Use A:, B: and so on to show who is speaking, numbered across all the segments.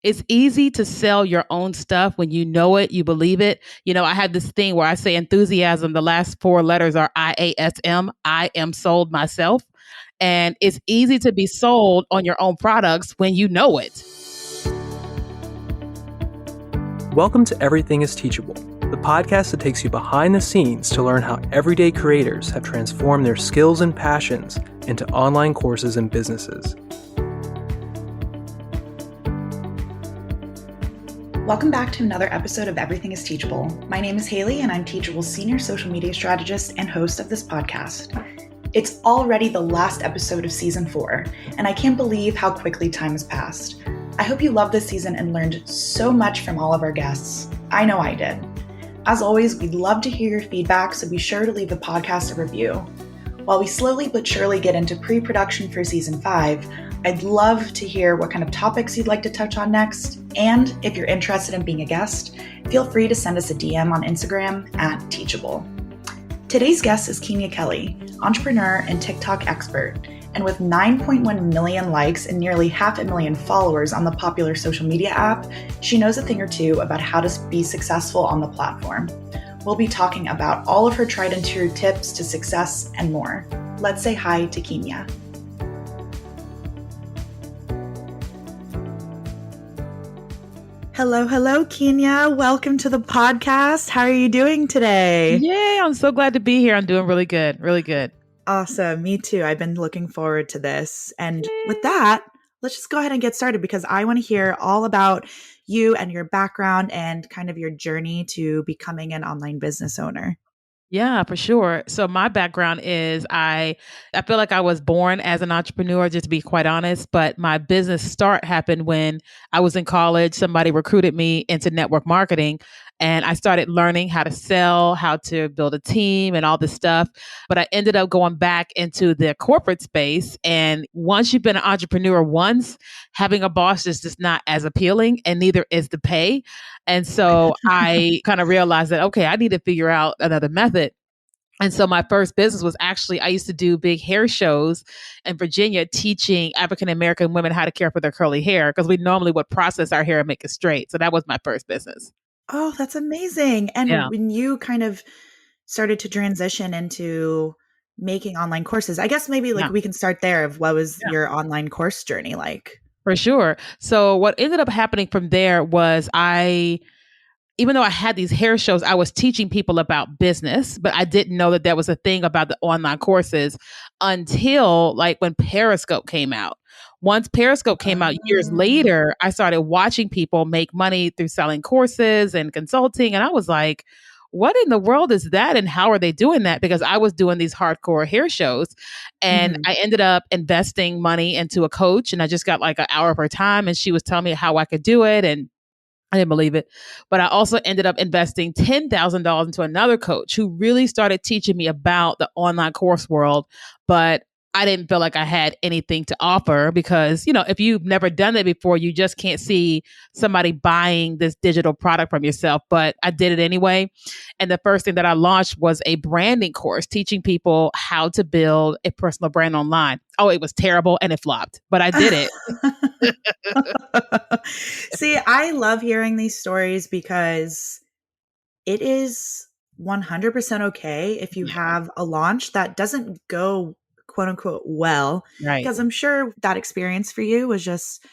A: It's easy to sell your own stuff when you know it, you believe it. I have this thing where I say enthusiasm, the last four letters are IASM. I am sold myself. And it's easy to be sold on your own products when you know it.
B: Welcome to Everything is Teachable, the podcast that takes you behind the scenes to learn how everyday creators have transformed their skills and passions into online courses and businesses.
C: Welcome back to another episode of Everything is Teachable. My name is Haley, and I'm Teachable's senior social media strategist and host of this podcast. It's already the last episode of season 4, and I can't believe how quickly time has passed. I hope you loved this season and learned so much from all of our guests. I know I did. As always, we'd love to hear your feedback, so be sure to leave the podcast a review. While we slowly but surely get into pre-production for season 5, I'd love to hear what kind of topics you'd like to touch on next. And if you're interested in being a guest, feel free to send us a DM on Instagram at Teachable. Today's guest is Keenya Kelly, entrepreneur and TikTok expert. And with 9.1 million likes and nearly 500,000 followers on the popular social media app, she knows a thing or two about how to be successful on the platform. We'll be talking about all of her tried and true tips to success and more. Let's say hi to Keenya. Hello, Keenya. Welcome to the podcast. How are you doing today?
A: Yeah, I'm so glad to be here. I'm doing really good. Really good.
C: Awesome. Me too. I've been looking forward to this. And with that, let's just go ahead and get started because I want to hear all about you and your background and kind of your journey to becoming an online business owner.
A: Yeah, for sure. So my background is I feel like I was born as an entrepreneur, just to be quite honest, but my business start happened when I was in college. Somebody recruited me into network marketing and I started learning how to sell, how to build a team and all this stuff. But I ended up going back into the corporate space. And once you've been an entrepreneur once, having a boss is just not as appealing and neither is the pay. And so I kind of realized that, okay, I need to figure out another method. And so my first business was actually, I used to do big hair shows in Virginia teaching African American women how to care for their curly hair because we normally would process our hair and make it straight. So that was my first business.
C: Oh, that's amazing. And
A: Yeah.
C: when you kind of started to transition into making online courses, I guess maybe
A: Yeah.
C: we can start there of what was your online course journey like?
A: For sure. So what ended up happening from there was even though I had these hair shows, I was teaching people about business, but I didn't know that there was a thing about the online courses until like when Periscope came out. Once Periscope came out years later, I started watching people make money through selling courses and consulting. And I was like, what in the world is that? And how are they doing that? Because I was doing these hardcore hair shows and I ended up investing money into a coach and I just got like an hour of her time and she was telling me how I could do it. And I didn't believe it. But I also ended up investing $10,000 into another coach who really started teaching me about the online course world. But I didn't feel like I had anything to offer because, if you've never done it before, you just can't see somebody buying this digital product from yourself. But I did it anyway. And the first thing that I launched was a branding course teaching people how to build a personal brand online. Oh, it was terrible and it flopped, but I did it.
C: See, I love hearing these stories because it is 100% okay if you have a launch that doesn't go quote unquote well.
A: Right.
C: Because I'm sure that experience for you was just,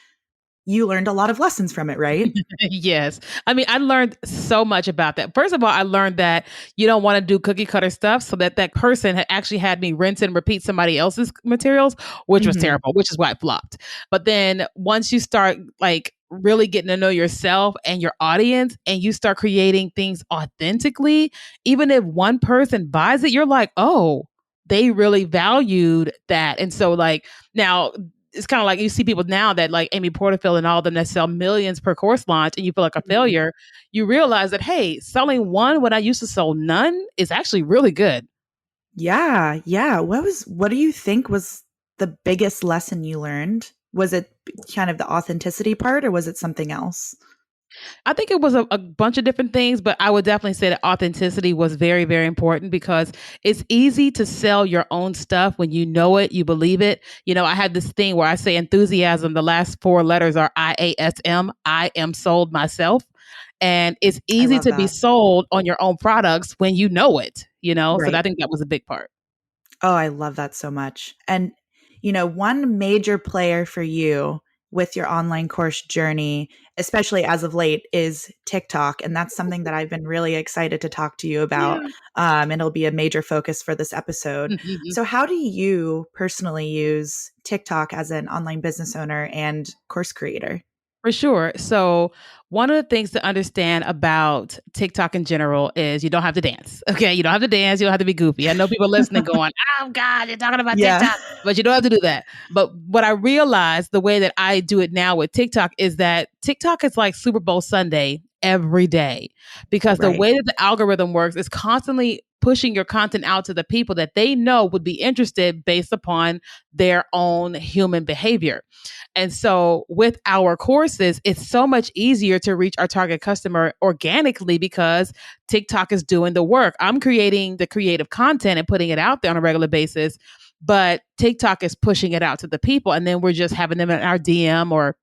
C: you learned a lot of lessons from it, right?
A: Yes. I mean, I learned so much about that. First of all, I learned that you don't want to do cookie cutter stuff so that person had actually had me rinse and repeat somebody else's materials, which was terrible, which is why it flopped. But then once you start like really getting to know yourself and your audience and you start creating things authentically, even if one person buys it, you're like, oh, they really valued that. And so like now it's kind of like you see people now that like Amy Porterfield and all of them that sell millions per course launch and you feel like a failure. You realize that, hey, selling one when I used to sell none is actually really good.
C: Yeah. Yeah. What do you think was the biggest lesson you learned? Was it kind of the authenticity part or was it something else?
A: I think it was a bunch of different things, but I would definitely say that authenticity was very, very important because it's easy to sell your own stuff when you know it, you believe it. I have this thing where I say enthusiasm, the last four letters are IASM. I am sold myself. And it's
C: I
A: easy
C: love
A: to be
C: that.
A: sold on your own products when you know it. So I
C: Right.
A: think that was a big part.
C: Oh, I love that so much. And, one major player for you with your online course journey, especially as of late, is TikTok. And that's something that I've been really excited to talk to you about.
A: Yeah.
C: And it'll be a major focus for this episode. So, how do you personally use TikTok as an online business owner and course creator?
A: For sure. So, one of the things to understand about TikTok in general is you don't have to dance. Okay. You don't have to dance. You don't have to be goofy. I know people listening going, oh God, you're talking about
C: Yeah.
A: TikTok, but you don't have to do that. But what I realized the way that I do it now with TikTok is that TikTok is like Super Bowl Sunday every day because the
C: Right.
A: way that the algorithm works is constantly pushing your content out to the people that they know would be interested based upon their own human behavior. And so with our courses, it's so much easier to reach our target customer organically because TikTok is doing the work. I'm creating the creative content and putting it out there on a regular basis, but TikTok is pushing it out to the people. And then we're just having them in our DM or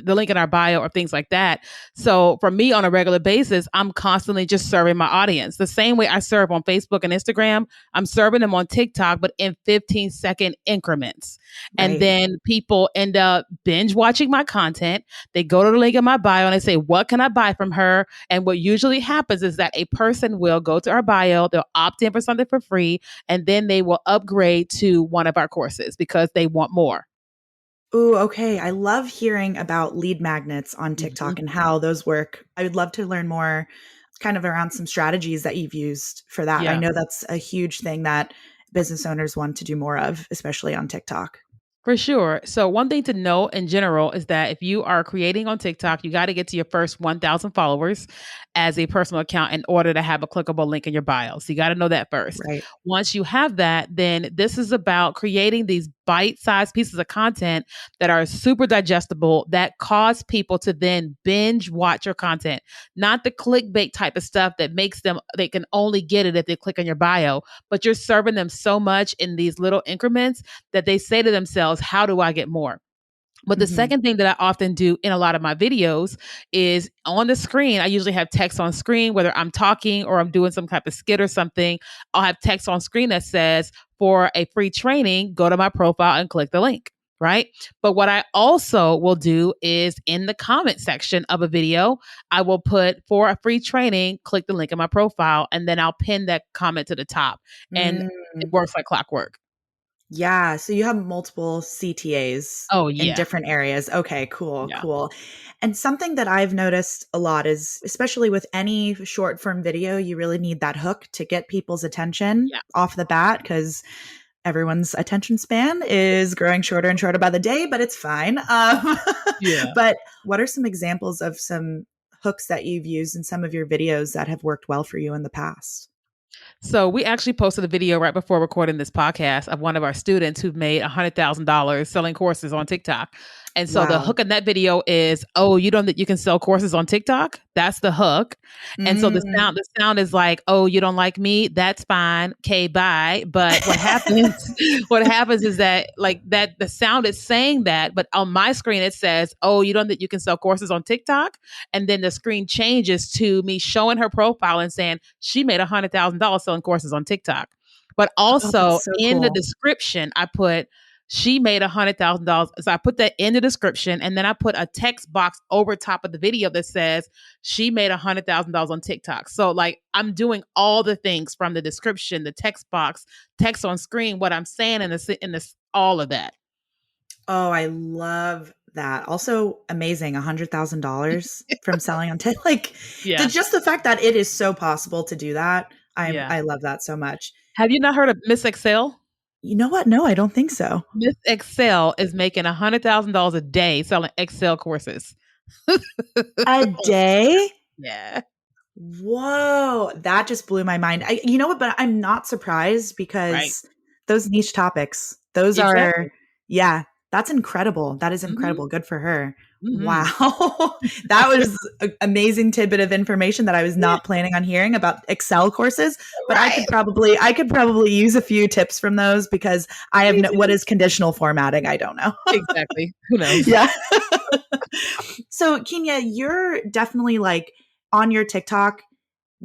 A: the link in our bio or things like that. So for me on a regular basis, I'm constantly just serving my audience. The same way I serve on Facebook and Instagram, I'm serving them on TikTok, but in 15-second increments. And
C: Right.
A: then people end up binge watching my content. They go to the link in my bio and they say, what can I buy from her? And what usually happens is that a person will go to our bio, they'll opt in for something for free, and then they will upgrade to one of our courses because they want more.
C: Ooh, okay. I love hearing about lead magnets on
A: Mhm.
C: TikTok and how those work. I would love to learn more kind of around some strategies that you've used for that. I
A: Yeah.
C: know that's a huge thing that business owners want to do more of, especially on TikTok.
A: For sure. So, one thing to know in general is that if you are creating on TikTok, you got to get to your first 1,000 followers as a personal account in order to have a clickable link in your bio. So, you got to know that first.
C: Right.
A: Once you have that, then this is about creating these bite sized pieces of content that are super digestible that cause people to then binge watch your content, not the clickbait type of stuff that makes them, they can only get it if they click on your bio, but you're serving them so much in these little increments that they say to themselves, how do I get more? But the
C: Hmm.
A: second thing that I often do in a lot of my videos is on the screen. I usually have text on screen, whether I'm talking or I'm doing some type of skit or something. I'll have text on screen that says, for a free training, go to my profile and click the link. Right. But what I also will do is in the comment section of a video, I will put for a free training, click the link in my profile, and then I'll pin that comment to the top. And it
C: Mm,
A: works like clockwork.
C: yeah. So you have multiple CTAs
A: Oh,
C: in
A: yeah.
C: different areas. Okay, cool,
A: Yeah.
C: cool. And something that I've noticed a lot is, especially with any short form video, you really need that hook to get people's attention
A: Yeah.
C: off the bat because everyone's attention span is growing shorter and shorter by the day, but it's fine.
A: Yeah.
C: But what are some examples of some hooks that you've used in some of your videos that have worked well for you in the past?
A: So we actually posted a video right before recording this podcast of one of our students who made $100,000 selling courses on TikTok. And so the
C: Wow.
A: hook in that video is, oh, you don't that you can sell courses on TikTok? That's the hook. And so the
C: Mm.
A: sound is like, oh, you don't like me? That's fine. Okay, bye. But what happens what happens is that like that the sound is saying that, but on my screen it says, oh, you don't that you can sell courses on TikTok? And then the screen changes to me showing her profile and saying she made $100,000 selling courses on TikTok. But
C: Oh,
A: also
C: that's so
A: in the
C: cool.
A: description, I put she made $100,000. So I put that in the description, and then I put a text box over top of the video that says she made $100,000 on TikTok. So like I'm doing all the things from the description, the text box, text on screen, what I'm saying in this all of that.
C: Oh, I love that. Also amazing, $100,000 from selling on TikTok. Like
A: Yeah,
C: just the fact that it is so possible to do that,
A: yeah.
C: I love that so much.
A: Have you not heard of Miss Excel?
C: You know what? No, I don't think so.
A: Miss Excel is making $100,000 a day selling Excel courses.
C: A day?
A: Yeah,
C: Whoa, that just blew my mind. You know what? But I'm not surprised
A: right.
C: because those niche topics, those are,
A: Exactly.
C: yeah, that's incredible. That is
A: Mhm.
C: incredible. Good for her.
A: Mm-hmm.
C: Wow. That was an amazing tidbit of information that I was
A: Yeah.
C: not planning on hearing about Excel courses, but
A: Right.
C: I could probably use a few tips from those because I have
A: Me
C: no, what
A: too.
C: is conditional formatting? I don't know.
A: Exactly. Who knows?
C: Yeah. So, Kenya, you're definitely like on your TikTok,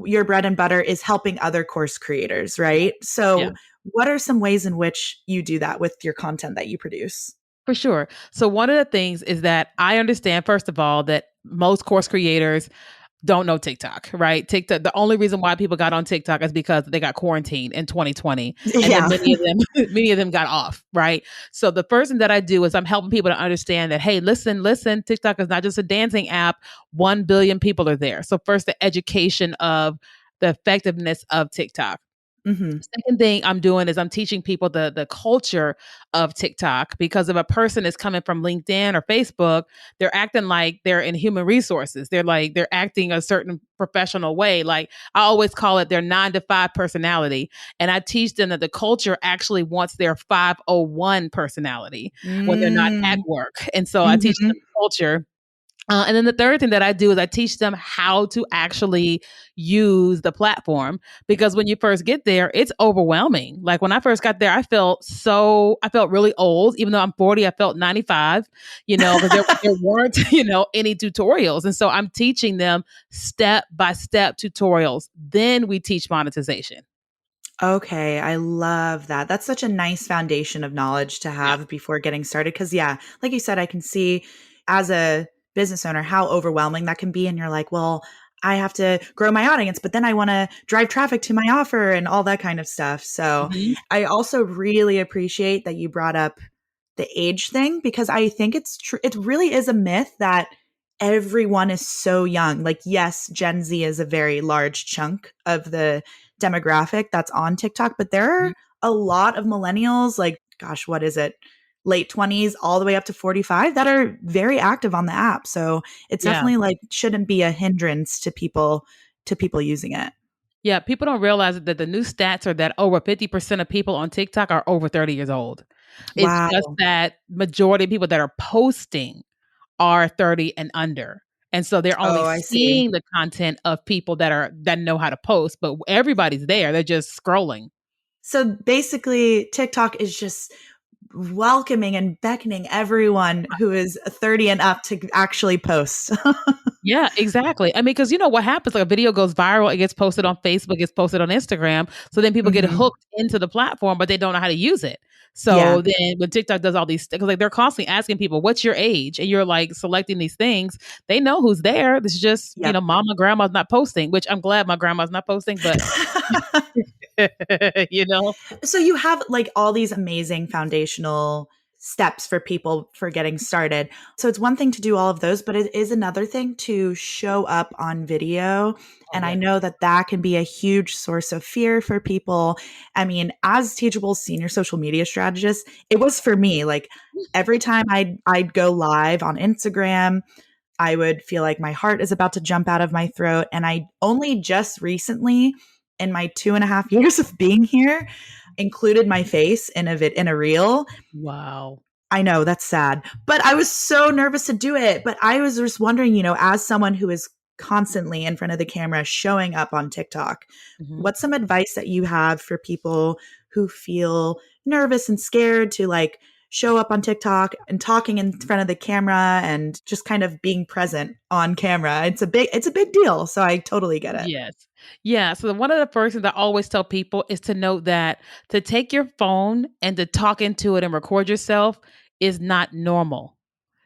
C: your bread and butter is helping other course creators, right?
A: Yeah.
C: So, what are some ways in which you do that with your content that you produce?
A: For sure. So one of the things is that I understand, first of all, that most course creators don't know TikTok, right? TikTok, the only reason why people got on TikTok is because they got quarantined in 2020. And then
C: Yeah.
A: many of them got off, right? So the first thing that I do is I'm helping people to understand that, hey, listen, TikTok is not just a dancing app. 1 billion people are there. So first, the education of the effectiveness of TikTok.
C: Hmm.
A: Second thing I'm doing is I'm teaching people the culture of TikTok, because if a person is coming from LinkedIn or Facebook, they're acting like they're in human resources. They're acting a certain professional way. Like I always call it their 9 to 5 personality. And I teach them that the culture actually wants their 501 personality when they're not at
C: Mm.
A: work. And so I teach
C: Hmm.
A: them culture. And then the third thing that I do is I teach them how to actually use the platform, because when you first get there, it's overwhelming. Like when I first got there, I felt really old. Even though I'm 40, I felt 95, because there weren't, any tutorials. And so I'm teaching them step by step tutorials. Then we teach monetization.
C: Okay, I love that. That's such a nice foundation of knowledge to
A: Yeah.
C: have before getting started. Because, yeah, like you said, I can see as a business owner how overwhelming that can be. And you're like, well, I have to grow my audience, but then I want to drive traffic to my offer and all that kind of stuff. So
A: Mhm.
C: I also really appreciate that you brought up the age thing because I think it's true. It really is a myth that everyone is so young. Like, yes, Gen Z is a very large chunk of the demographic that's on TikTok, but there
A: Mhm.
C: are a lot of millennials, like, gosh, what is it? Late 20s all the way up to 45 that are very active on the app. So it's
A: Yeah.
C: definitely like shouldn't be a hindrance to people using it.
A: Yeah, people don't realize that the new stats are that over 50% of people on TikTok are over 30 years old. It's
C: Wow.
A: just that majority of people that are posting are 30 and under. And so they're only
C: Oh, I see.
A: seeing the content of people that know how to post, but everybody's there. They're just scrolling.
C: So basically, TikTok is just welcoming and beckoning everyone who is 30 and up to actually post.
A: Yeah, exactly. I mean, because you know what happens? Like a video goes viral, it gets posted on Facebook, gets posted on Instagram. So then people get
C: Hmm.
A: hooked into the platform, but they don't know how to use it.
C: Yeah.
A: So then when TikTok does all these, because like they're constantly asking people, "What's your age?" and you're like selecting these things, they know who's there. It's just
C: Yep.
A: mama, grandma's not posting, which I'm glad my grandma's not posting, but you know,
C: So you have like all these amazing foundational steps for people for getting started. So it's one thing to do all of those, but it is another thing to show up on video.
A: oh
C: And I
A: yeah,
C: know that that can be a huge source of fear for people. I mean, as Teachable's senior social media strategist, it was for me like every time I'd go live on Instagram, I would feel like my heart is about to jump out of my throat. And I only just recently, in my 2.5 years of being here, included my face in a reel.
A: wow.
C: I know that's sad, but I was so nervous to do it. But I was just wondering, as someone who is constantly in front of the camera showing up on TikTok,
A: Mhm.
C: what's some advice that you have for people who feel nervous and scared to like show up on TikTok and talking in front of the camera and just kind of being present on camera? It's a big deal. So I totally get it.
A: Yes. Yeah. So one of the first things I always tell people is to note that to take your phone and to talk into it and record yourself is not normal.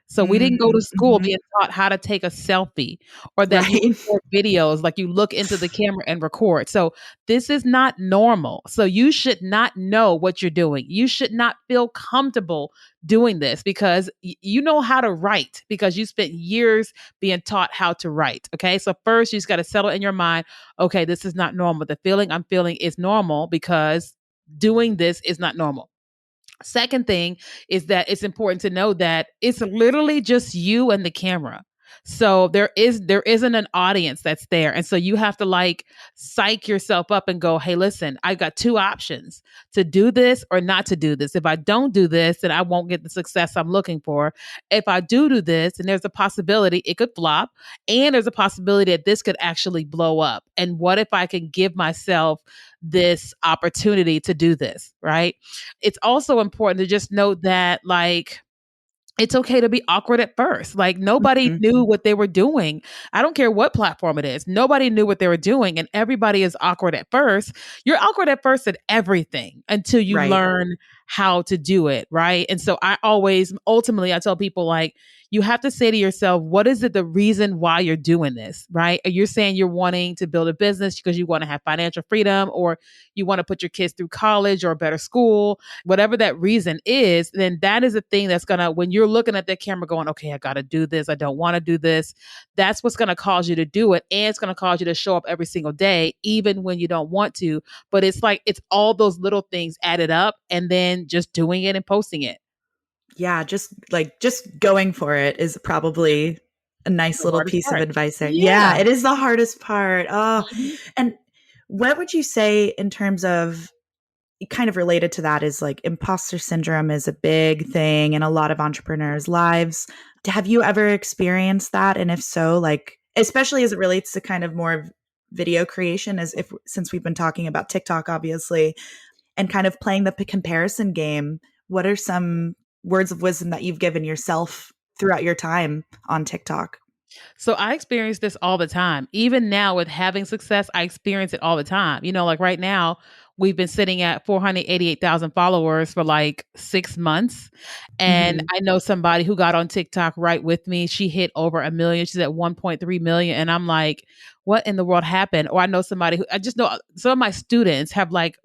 A: So we didn't go to school
C: Mm-hmm.
A: being taught how to take a selfie, or that you
C: Right.
A: record videos, like you look into the camera and record. So this is not normal. So you should not know what you're doing. You should not feel comfortable doing this because you know how to write because you spent years being taught how to write. Okay. So first you just got to settle in your mind, okay, this is not normal. The feeling I'm feeling is normal because doing this is not normal. Second thing is that it's important to know that it's literally just you and the camera. So there isn't an audience that's there. And so you have to like psych yourself up and go, hey, listen, I got two options, to do this or not to do this. If I don't do this, then I won't get the success I'm looking for. If I do this, and there's a possibility it could flop, and there's a possibility that this could actually blow up. And what if I can give myself this opportunity to do this, right? It's also important to just note that, like, it's okay to be awkward at first. Like, nobody
C: Mhm.
A: knew what they were doing. I don't care what platform it is. Nobody knew what they were doing, and everybody is awkward at first. You're awkward at first at everything until you
C: Right.
A: learn how to do it, right? And so I always ultimately I tell people, like, you have to say to yourself, what is it, the reason why you're doing this, right? Are you saying you're wanting to build a business because you want to have financial freedom, or you want to put your kids through college or a better school? Whatever that reason is, then that is the thing that's gonna, when you're looking at that camera going, okay, I gotta do this, I don't want to do this, that's what's gonna cause you to do it. And it's gonna cause you to show up every single day, even when you don't want to. But it's like, it's all those little things added up, and then just doing it and posting it.
C: Yeah, just going for it is probably a nice
A: The
C: little
A: hardest
C: piece of
A: part.
C: advice there. Yeah,
A: Yeah.
C: it is the hardest part. Oh,
A: Mhm.
C: and what would you say in terms of, kind of related to that, is like imposter syndrome is a big thing in a lot of entrepreneurs' lives. Have you ever experienced that? And if so, like, especially as it relates to kind of more of video creation, as if, since we've been talking about TikTok, obviously, and kind of playing the comparison game, what are some words of wisdom that you've given yourself throughout your time on TikTok?
A: So I experience this all the time. Even now with having success, I experience it all the time. You know, like right now, we've been sitting at 488,000 followers for like 6 months. And
C: Mhm.
A: I know somebody who got on TikTok right with me. She hit over a million. She's at 1.3 million. And I'm like, what in the world happened? Or I know somebody who, I just know some of my students have like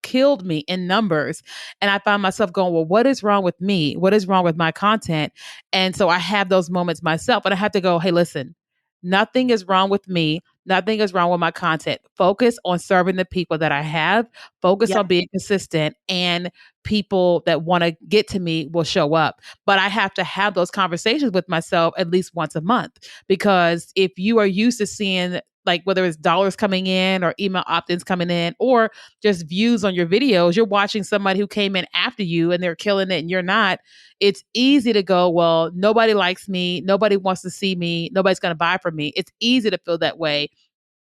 A: killed me in numbers. And I find myself going, well, what is wrong with me? What is wrong with my content? And so I have those moments myself, and I have to go, hey, listen, nothing is wrong with me. Nothing is wrong with my content. Focus on serving the people that I have. Focus
C: Yep.
A: on being consistent, and people that want to get to me will show up. But I have to have those conversations with myself at least once a month, because if you are used to seeing, like, whether it's dollars coming in or email opt-ins coming in or just views on your videos, you're watching somebody who came in after you and they're killing it and you're not. It's easy to go, well, nobody likes me, nobody wants to see me, nobody's going to buy from me. It's easy to feel that way.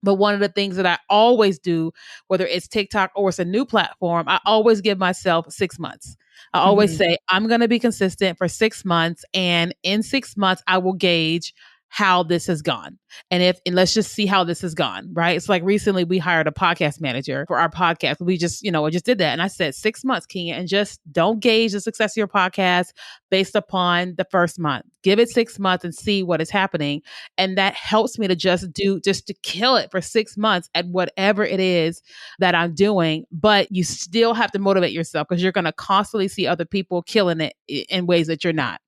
A: But one of the things that I always do, whether it's TikTok or it's a new platform, I always give myself 6 months. I always
C: Mhm.
A: say, I'm going to be consistent for 6 months. And in 6 months, I will gauge how this has gone. And let's just see how this has gone, right? It's like recently we hired a podcast manager for our podcast. We just did that. And I said 6 months, Kenya, and just don't gauge the success of your podcast based upon the first month. Give it 6 months and see what is happening. And that helps me to just to kill it for 6 months at whatever it is that I'm doing. But you still have to motivate yourself, because you're going to constantly see other people killing it in ways that you're not.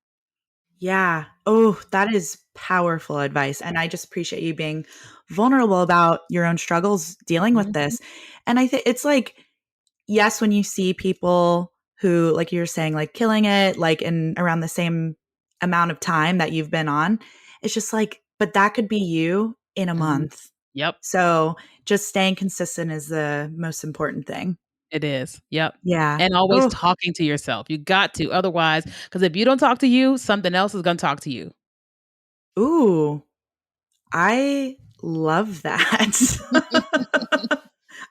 C: Yeah. Oh, that is powerful advice. And I just appreciate you being vulnerable about your own struggles dealing with
A: Mhm.
C: this. And I think it's like, yes, when you see people who, like you were saying, like killing it, like in around the same amount of time that you've been on, it's just like, but that could be you in a
A: Mhm.
C: month.
A: Yep,
C: So just staying consistent is the most important thing.
A: it is. Yep.
C: Yeah.
A: And always
C: Oh,
A: talking to yourself. You got to. Otherwise, because if you don't talk to you, something else is going to talk to you.
C: ooh, I love that.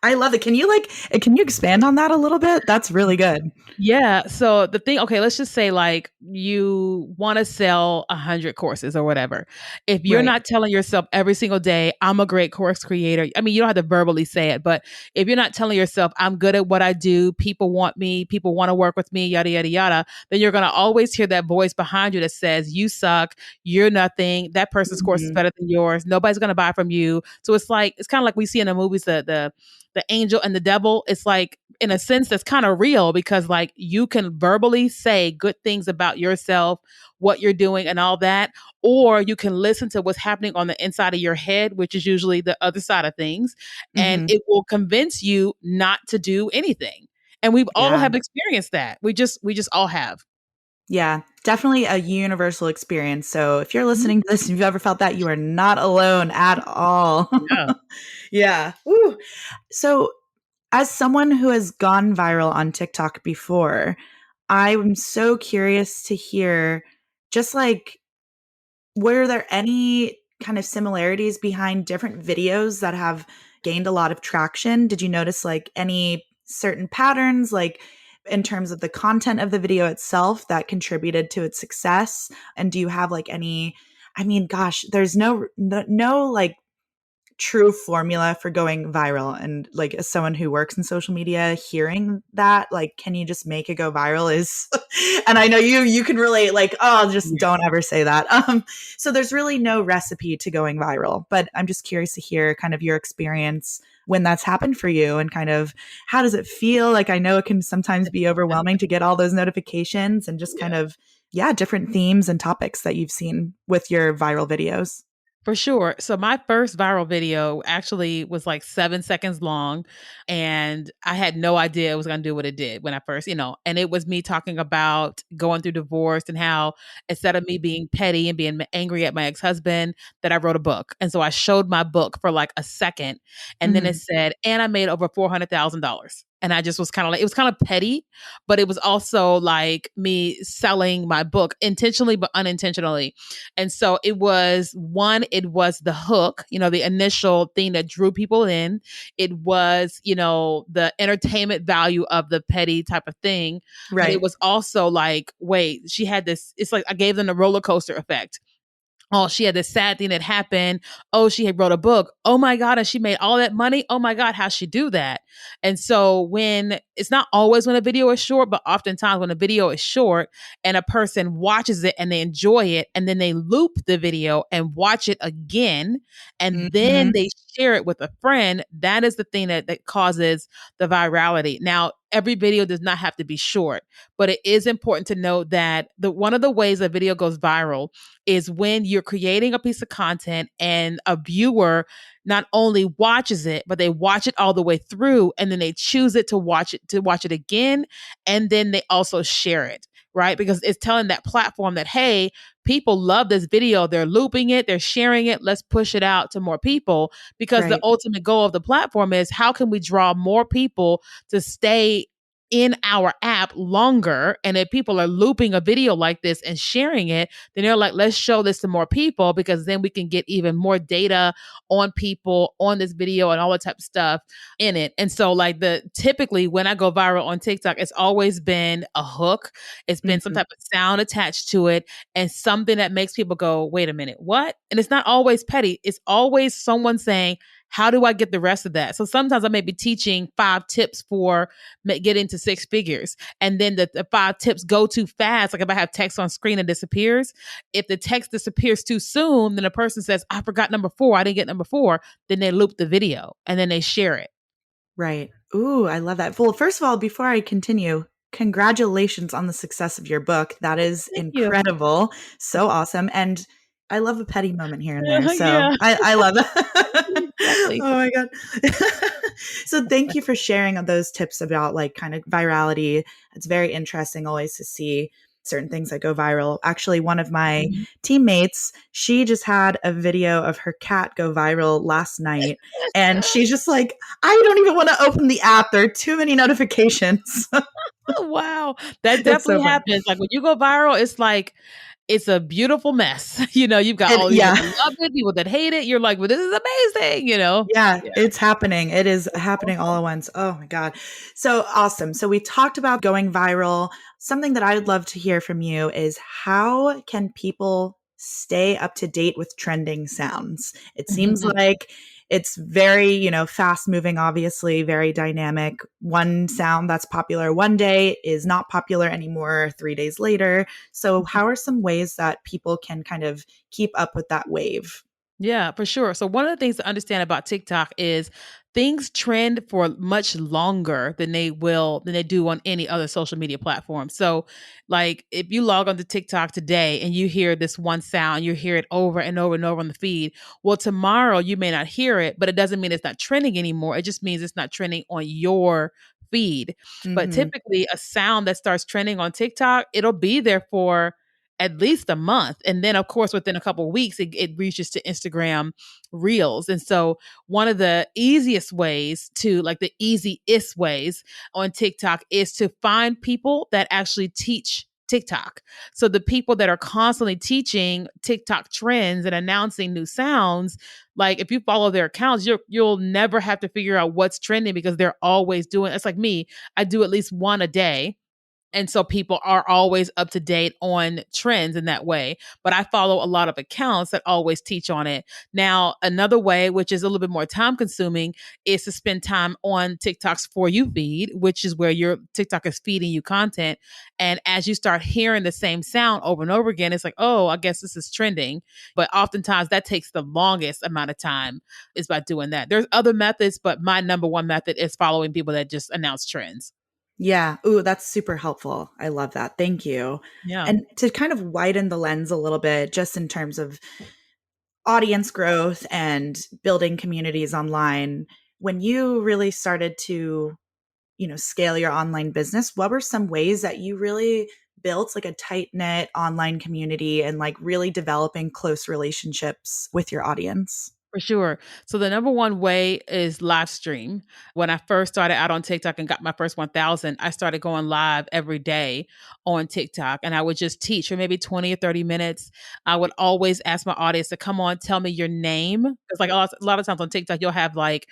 C: I love it. Can you expand on that a little bit? That's really good.
A: Yeah. So the thing, okay, let's just say like you want to sell 100 courses or whatever. If you're
C: Right.
A: not telling yourself every single day, I'm a great course creator. I mean, you don't have to verbally say it, but if you're not telling yourself, I'm good at what I do, people want me, people want to work with me, yada, yada, yada, then you're going to always hear that voice behind you that says, you suck, you're nothing, that person's course is
C: Mhm.
A: better than yours, nobody's going to buy from you. So it's like, it's kind of like we see in the movies, the angel and the devil. It's like, in a sense, that's kind of real, because like you can verbally say good things about yourself, what you're doing and all that, or you can listen to what's happening on the inside of your head, which is usually the other side of things, and
C: Mhm.
A: it will convince you not to do anything. And we've all
C: Yeah.
A: have experienced that. We just all have.
C: Yeah. definitely a universal experience. So if you're listening to this and you've ever felt that, you are not alone at all.
A: Yeah.
C: Yeah. Woo. So as someone who has gone viral on TikTok before, I'm so curious to hear just like, were there any kind of similarities behind different videos that have gained a lot of traction? Did you notice like any certain patterns, like in terms of the content of the video itself that contributed to its success? And do you have like any, I mean, gosh, there's no like true formula for going viral, and like as someone who works in social media, hearing that like can you just make it go viral is and I know you can relate, like, oh, just don't ever say that. So there's really no recipe to going viral, but I'm just curious to hear kind of your experience when that's happened for you, and kind of how does it feel? Like, I know it can sometimes be overwhelming to get all those notifications, and just kind of, yeah, different themes and topics that you've seen with your viral videos.
A: For sure. So my first viral video actually was like 7 seconds long, and I had no idea it was going to do what it did when I first, and it was me talking about going through divorce and how instead of me being petty and being angry at my ex-husband, that I wrote a book. And so I showed my book for like a second, and then it said, and I made over $400,000. And I just was kind of like, it was kind of petty, but it was also like me selling my book intentionally, but unintentionally. And so it was the hook, the initial thing that drew people in. It was, the entertainment value of the petty type of thing. But it
C: Right.
A: was also like, wait, she had this, it's like I gave them the roller coaster effect. Oh, she had this sad thing that happened. Oh, she had wrote a book. Oh my God, and she made all that money. Oh my God, how'd she do that? And so when it's not always when a video is short, but oftentimes when a video is short and a person watches it and they enjoy it, and then they loop the video and watch it again, and then
C: Mhm.
A: they share it with a friend, that is the thing that causes the virality. Now, every video does not have to be short, but it is important to note that one of the ways a video goes viral is when you're creating a piece of content and a viewer not only watches it, but they watch it all the way through, and then they choose it to watch it again, and then they also share it, right? Because it's telling that platform that, hey, people love this video, they're looping it, they're sharing it, let's push it out to more people, because the
C: Right.
A: ultimate goal of the platform is how can we draw more people to stay in our app longer. And if people are looping a video like this and sharing it, then they're like, let's show this to more people, because then we can get even more data on people on this video and all that type of stuff in it. And so like typically when I go viral on TikTok, it's always been a hook. It's been some
C: Mhm.
A: type of sound attached to it, and something that makes people go, wait a minute, what? And it's not always petty. It's always someone saying, how do I get the rest of that? So sometimes I may be teaching 5 tips for getting to 6 figures. And then the 5 tips go too fast. Like if I have text on screen and disappears, if the text disappears too soon, then the person says, I forgot number 4. I didn't get number 4. Then they loop the video and then they share it.
C: Right. Ooh, I love that. Well, first of all, before I continue, congratulations on the success of your book. That is
A: Thank you.
C: incredible. So awesome. And I love a petty moment here and there. So
A: Yeah,
C: I love that.
A: exactly.
C: Oh my God. So thank you for sharing those tips about like kind of virality. It's very interesting always to see certain things that go viral. Actually, one of my
A: Mhm.
C: teammates, she just had a video of her cat go viral last night. And she's just like, I don't even want to open the app. There are too many notifications.
A: Wow. That
C: It's so
A: definitely
C: fun.
A: happens. Like when you go viral, it's like it's a beautiful mess. You've got all these
C: Yeah.
A: people that love it, people that hate it. You're like, well, this is amazing.
C: Yeah,
A: Yeah.
C: it's happening. It is happening all at once. Oh my God. So awesome. So we talked about going viral. Something that I would love to hear from you is how can people stay up to date with trending sounds? It seems like it's very, fast moving, obviously, very dynamic. One sound that's popular one day is not popular anymore 3 days later. So how are some ways that people can kind of keep up with that wave?
A: Yeah, for sure. So one of the things to understand about TikTok is things trend for much longer than they do on any other social media platform. So like if you log onto TikTok today and you hear this one sound, you hear it over and over and over on the feed. Well, tomorrow you may not hear it, but it doesn't mean it's not trending anymore. It just means it's not trending on your feed. But
C: Hmm.
A: typically a sound that starts trending on TikTok, it'll be there for at least a month. And then, of course, within a couple of weeks, it reaches to Instagram Reels. And so, one of the easiest ways to, like the easiest ways on TikTok is to find people that actually teach TikTok. So the people that are constantly teaching TikTok trends and announcing new sounds, like if you follow their accounts, you'll never have to figure out what's trending because they're always doing. It's like me, I do at least one a day, and so people are always up to date on trends in that way. But I follow a lot of accounts that always teach on it. Now, another way, which is a little bit more time consuming, is to spend time on TikTok's For You feed, which is where your TikTok is feeding you content. And as you start hearing the same sound over and over again, it's like, oh, I guess this is trending. But oftentimes that takes the longest amount of time is by doing that. There's other methods, but my number one method is following people that just announce trends.
C: Yeah. Ooh, that's super helpful. I love that. Thank you.
A: Yeah.
C: And to kind of widen the lens a little bit, just in terms of audience growth and building communities online, when you really started to, scale your online business, what were some ways that you really built like a tight knit online community and like really developing close relationships with your audience?
A: For sure. So the number one way is live stream. When I first started out on TikTok and got my first 1,000, I started going live every day on TikTok, and I would just teach for maybe 20 or 30 minutes. I would always ask my audience to come on, tell me your name. It's like a lot of times on TikTok, you'll have like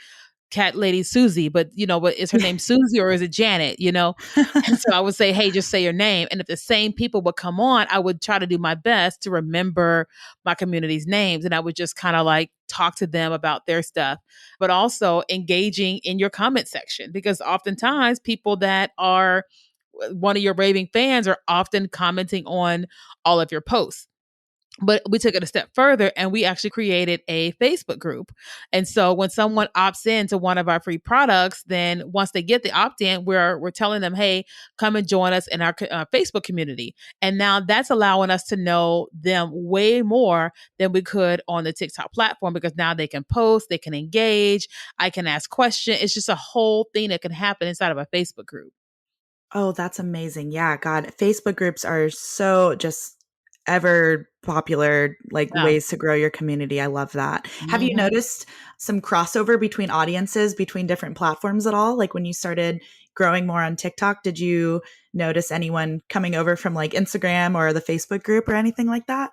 A: cat lady Susie, but is her name Susie or is it Janet, And so I would say, hey, just say your name. And if the same people would come on, I would try to do my best to remember my community's names. And I would just kind of like talk to them about their stuff, but also engaging in your comment section, because oftentimes people that are one of your raving fans are often commenting on all of your posts. But we took it a step further and we actually created a Facebook group. And so when someone opts in to one of our free products, then once they get the opt in, we're telling them, hey, come and join us in our Facebook community. And now that's allowing us to know them way more than we could on the TikTok platform, because now they can post, they can engage, I can ask questions. It's just a whole thing that can happen inside of a Facebook group.
C: Oh, that's amazing. Yeah, God, Facebook groups are so just ever popular, like
A: Yeah.
C: ways to grow your community. I love that. Have you
A: Mhm.
C: noticed some crossover between audiences, between different platforms at all? Like when you started growing more on TikTok, did you notice anyone coming over from like Instagram or the Facebook group or anything like that?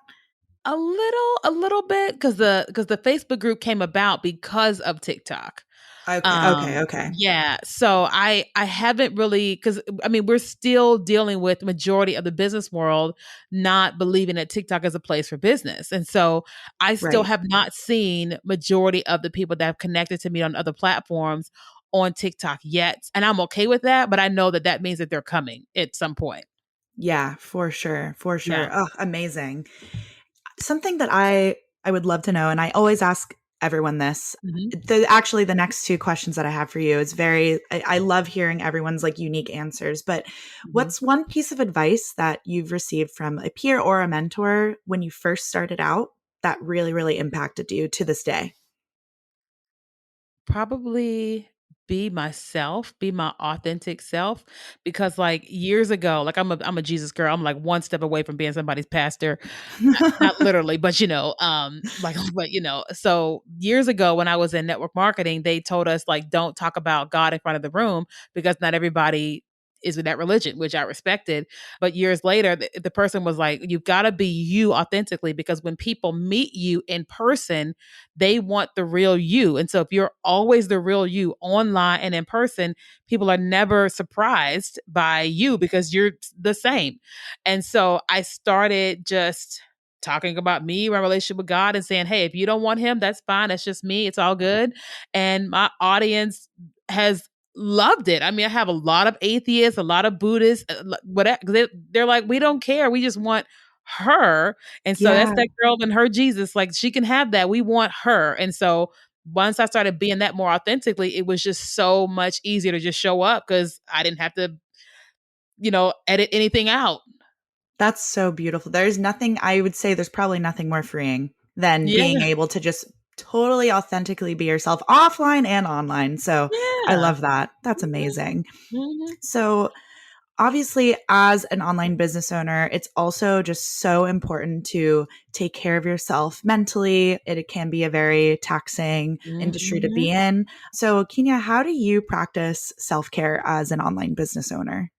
A: A little bit, because the Facebook group came about because of TikTok.
C: Okay, okay, okay.
A: Yeah. So I haven't really, because I mean we're still dealing with majority of the business world not believing that TikTok is a place for business, and so I still
C: Right.
A: have not seen majority of the people that have connected to me on other platforms on TikTok yet, and I'm okay with that. But I know that that means that they're coming at some point.
C: Yeah, for sure. For
A: Yeah.
C: sure. Oh, amazing. Something that I would love to know, and I always ask everyone this.
A: Hmm.
C: The next two questions that I have for you is I love hearing everyone's like unique answers, but
A: Hmm.
C: what's one piece of advice that you've received from a peer or a mentor when you first started out that really, really impacted you to this day?
A: Probably be myself, be my authentic self, because like years ago, like I'm a Jesus girl. I'm like one step away from being somebody's pastor. Not literally, but like but so years ago when I was in network marketing, they told us like don't talk about God in front of the room because not everybody is with that religion, which I respected. But years later, the person was like, you've got to be you authentically, because when people meet you in person, they want the real you. And so if you're always the real you online and in person, people are never surprised by you because you're the same. And so I started just talking about me, my relationship with God, and saying, hey, if you don't want him, that's fine. That's just me. It's all good. And my audience has loved it. I mean, I have a lot of atheists, a lot of Buddhists, whatever. They're like, we don't care. We just want her. And so that's
C: Yeah,
A: that girl and her Jesus. Like she can have that. We want her. And so once I started being that more authentically, it was just so much easier to just show up because I didn't have to, edit anything out.
C: that's so beautiful. I would say there's probably nothing more freeing than being
A: Yeah.
C: able to just totally authentically be yourself offline and online. So I
A: Yeah.
C: love that. That's
A: Mhm.
C: amazing.
A: Mhm.
C: So Obviously, as an online business owner, it's also just so important to take care of yourself mentally. It can be a very taxing industry to
A: Mhm.
C: be in. So, Keenya, how do you practice self-care as an online business owner?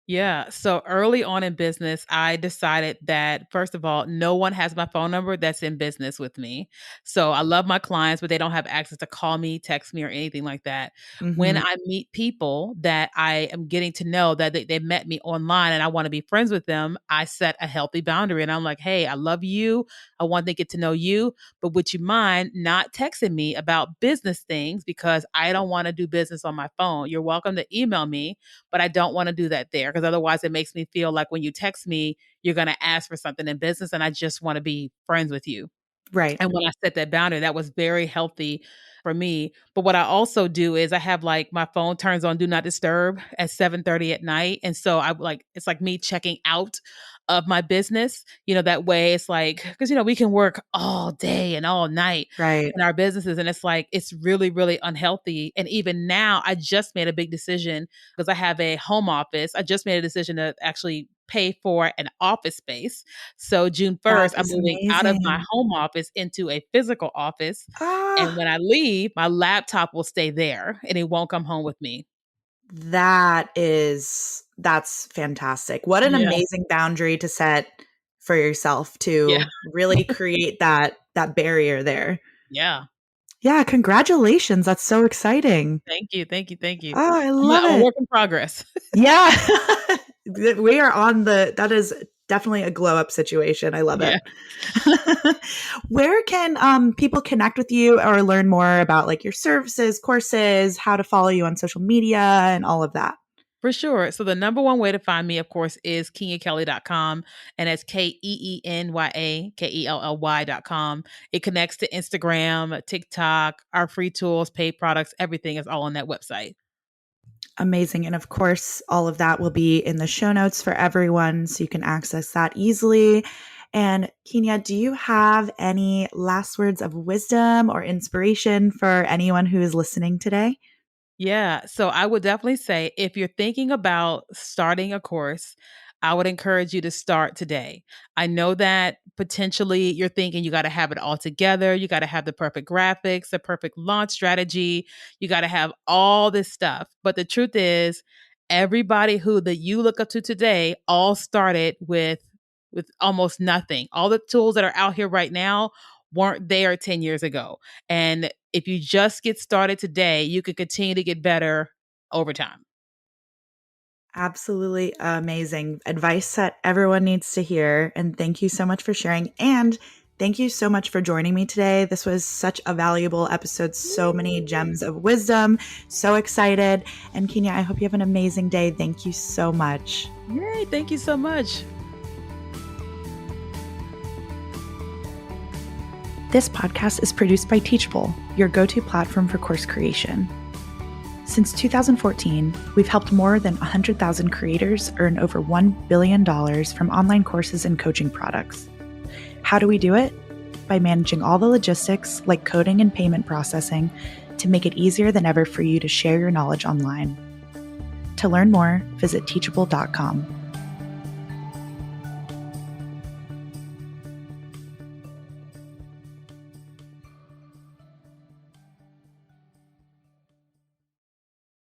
A: Yeah. So early on in business, I decided that, first of all, no one has my phone number that's in business with me. So I love my clients, but they don't have access to call me, text me, or anything like that. When
C: Hmm.
A: I meet people that I am getting to know that they met me online and I want to be friends with them, I set a healthy boundary and I'm like, hey, I love you. I want to get to know you, but would you mind not texting me about business things because I don't want to do business on my phone? You're welcome to email me, but I don't want to do that there because otherwise it makes me feel like when you text me, you're going to ask for something in business and I just want to be friends with you.
C: Right.
A: And when I set that boundary, that was very healthy for me. But what I also do is I have like my phone turns on do not disturb at 7:30 at night. And so I like it's like me checking out of my business. That way it's like because we can work all day and all night
C: Right.
A: in our businesses. And it's like it's really, really unhealthy. And even now I just made a big decision because I have a home office. I just made a decision to actually pay for an office space. So June
C: That
A: 1st, I'm
C: is
A: moving out of my
C: amazing.
A: home office into a physical office. And
C: Ah,
A: when I leave, my laptop will stay there and it won't come home with me.
C: that's fantastic. What an
A: Yeah.
C: amazing boundary to set for yourself
A: Yeah.
C: to really create that barrier there.
A: Yeah.
C: Yeah, congratulations. That's so exciting.
A: Thank you. Thank you. Thank you.
C: Oh, I
A: I'm a,
C: love
A: I'm a
C: it.
A: work in progress.
C: Yeah. We are on that is definitely a glow up situation. I love it.
A: Yeah.
C: Where can people connect with you or learn more about like your services, courses, how to follow you on social media and all of that?
A: For sure. So the number one way to find me, of course, is KeenyaKelly.com. And that's KeenyaKelly.com. It connects to Instagram, TikTok, our free tools, paid products, everything is all on that website.
C: Amazing. And of course, all of that will be in the show notes for everyone so you can access that easily. And Keenya, do you have any last words of wisdom or inspiration for anyone who is listening today?
A: Yeah. So I would definitely say if you're thinking about starting a course, I would encourage you to start today. I know that potentially you're thinking you got to have it all together. You got to have the perfect graphics, the perfect launch strategy. You got to have all this stuff. But the truth is, everybody who that you look up to today all started with almost nothing. All the tools that are out here right now weren't there 10 years ago. And if you just get started today, you can continue to get better over time.
C: Absolutely amazing advice that everyone needs to hear. And thank you so much for sharing. And thank you so much for joining me today. This was such a valuable episode, so many gems of wisdom. So excited. And Keenya, I hope you have an amazing day. Thank you so much.
A: Yay, thank you so much.
C: This podcast is produced by Teachable, your go-to platform for course creation. Since 2014, we've helped more than 100,000 creators earn over $1 billion from online courses and coaching products. How do we do it? By managing all the logistics, like coding and payment processing, to make it easier than ever for you to share your knowledge online. To learn more, visit teachable.com.